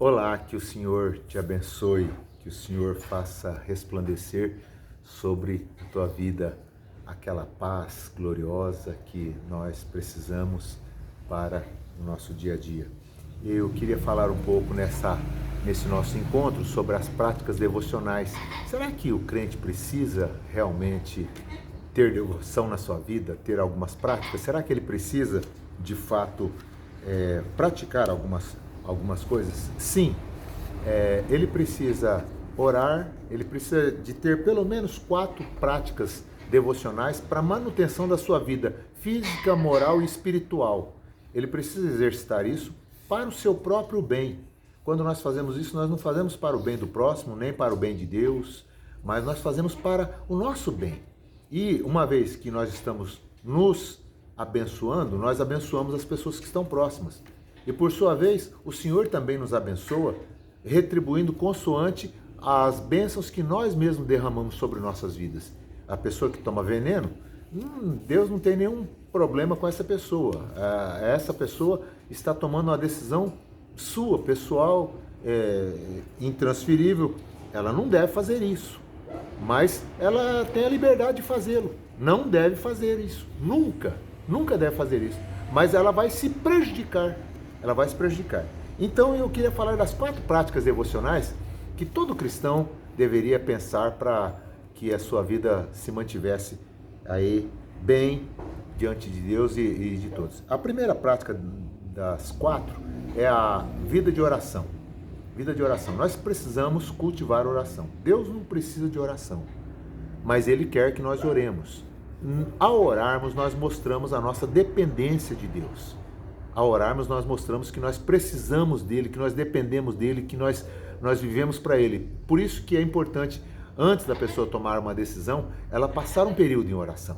Olá, que o Senhor te abençoe, que o Senhor faça resplandecer sobre a tua vida aquela paz gloriosa que nós precisamos para o nosso dia a dia. Eu queria falar um pouco nesse nosso encontro sobre as práticas devocionais. Será que o crente precisa realmente ter devoção na sua vida, ter algumas práticas? Será que ele precisa, de fato, praticar algumas coisas? Sim, ele precisa orar, ele precisa de ter pelo menos 4 práticas devocionais para a manutenção da sua vida física, moral e espiritual. Ele precisa exercitar isso para o seu próprio bem. Quando nós fazemos isso, nós não fazemos para o bem do próximo, nem para o bem de Deus, mas nós fazemos para o nosso bem. E uma vez que nós estamos nos abençoando, nós abençoamos as pessoas que estão próximas. E por sua vez, o Senhor também nos abençoa, retribuindo consoante as bênçãos que nós mesmos derramamos sobre nossas vidas. A pessoa que toma veneno, Deus não tem nenhum problema com essa pessoa. Essa pessoa está tomando uma decisão sua, pessoal, intransferível. Ela não deve fazer isso, mas ela tem a liberdade de fazê-lo. Não deve fazer isso, nunca deve fazer isso, mas ela vai se prejudicar. Então eu queria falar das 4 práticas devocionais que todo cristão deveria pensar para que a sua vida se mantivesse aí bem diante de Deus e de todos. A primeira prática das 4 é a vida de oração. Vida de oração. Nós precisamos cultivar oração. Deus não precisa de oração, mas Ele quer que nós oremos. Ao orarmos, nós mostramos a nossa dependência de Deus. Ao orarmos, nós mostramos que nós precisamos dEle, que nós dependemos dEle, que nós vivemos para Ele. Por isso que é importante, antes da pessoa tomar uma decisão, ela passar um período em oração.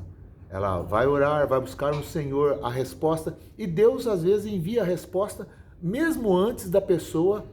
Ela vai orar, vai buscar no Senhor a resposta, e Deus às vezes envia a resposta mesmo antes da pessoa,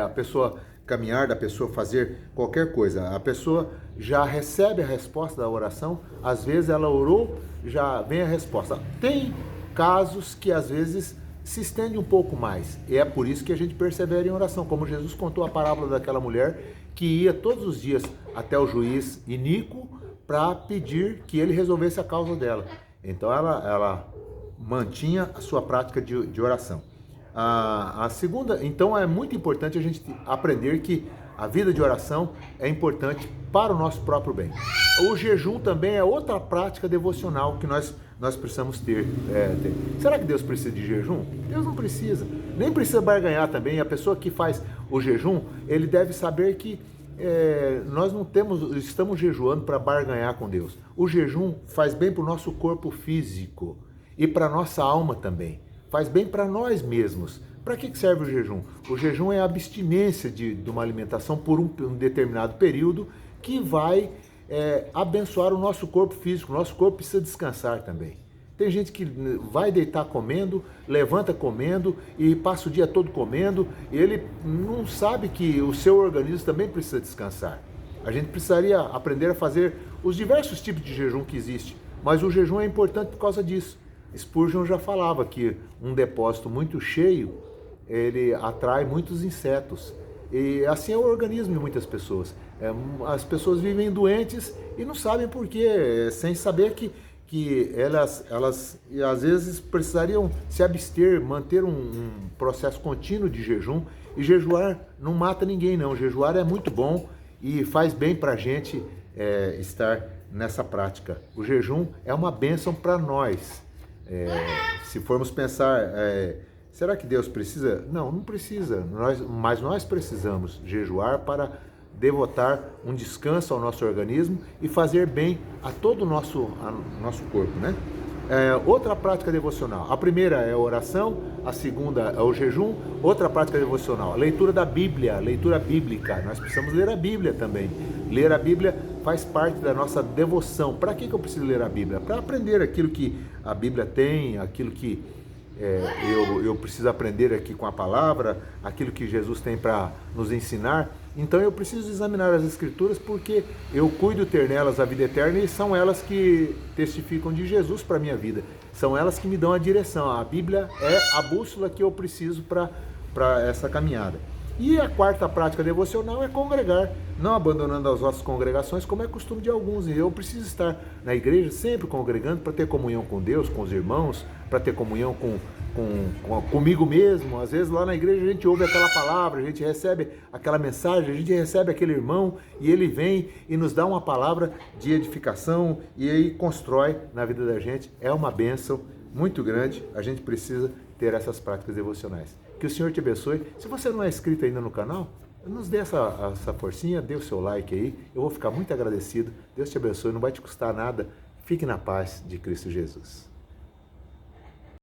a pessoa caminhar, da pessoa fazer qualquer coisa. A pessoa já recebe a resposta da oração, às vezes ela orou, já vem a resposta. Tem casos que às vezes se estende um pouco mais, e é por isso que a gente persevera em oração, como Jesus contou a parábola daquela mulher que ia todos os dias até o juiz iníquo para pedir que ele resolvesse a causa dela. Então ela mantinha a sua prática de oração. A segunda, então é muito importante a gente aprender que a vida de oração é importante para o nosso próprio bem. O jejum também é outra prática devocional que nós precisamos ter. Será que Deus precisa de jejum? Deus não precisa. Nem precisa barganhar também. A pessoa que faz o jejum, ele deve saber que nós não estamos jejuando para barganhar com Deus. O jejum faz bem para o nosso corpo físico e para a nossa alma também. Faz bem para nós mesmos. Para que serve o jejum? O jejum é a abstinência de uma alimentação por um determinado período que vai abençoar o nosso corpo físico. O nosso corpo precisa descansar também. Tem gente que vai deitar comendo, levanta comendo e passa o dia todo comendo, e ele não sabe que o seu organismo também precisa descansar. A gente precisaria aprender a fazer os diversos tipos de jejum que existe, mas o jejum é importante por causa disso. Spurgeon já falava que um depósito muito cheio, ele atrai muitos insetos. E assim é o organismo de muitas pessoas. As pessoas vivem doentes e não sabem por quê, sem saber que elas às vezes precisariam se abster, manter um processo contínuo de jejum. E jejuar não mata ninguém não, jejuar é muito bom e faz bem para a gente estar nessa prática. O jejum é uma bênção para nós. Se formos pensar, será que Deus precisa? Não precisa, mas nós precisamos jejuar para devotar um descanso ao nosso organismo e fazer bem a todo o nosso corpo, né? Outra prática devocional, a primeira é a oração, a segunda é o jejum. Outra prática devocional, a leitura da Bíblia, a leitura bíblica. Nós precisamos ler a Bíblia também. Ler a Bíblia faz parte da nossa devoção. Para que eu preciso ler a Bíblia? Para aprender aquilo que a Bíblia tem, aquilo que eu preciso aprender aqui com a palavra, aquilo que Jesus tem para nos ensinar. Então eu preciso examinar as Escrituras, porque eu cuido ter nelas a vida eterna, e são elas que testificam de Jesus para a minha vida. São elas que me dão a direção. A Bíblia é a bússola que eu preciso para para essa caminhada. E a quarta prática devocional é congregar, não abandonando as nossas congregações, como é costume de alguns. E eu preciso estar na igreja sempre congregando para ter comunhão com Deus, com os irmãos, para ter comunhão comigo mesmo. Às vezes lá na igreja a gente ouve aquela palavra, a gente recebe aquela mensagem, a gente recebe aquele irmão e ele vem e nos dá uma palavra de edificação e aí constrói na vida da gente. É uma bênção muito grande, a gente precisa ter essas práticas devocionais. Que o Senhor te abençoe. Se você não é inscrito ainda no canal, nos dê essa forcinha, dê o seu like aí, eu vou ficar muito agradecido. Deus te abençoe, não vai te custar nada. Fique na paz de Cristo Jesus.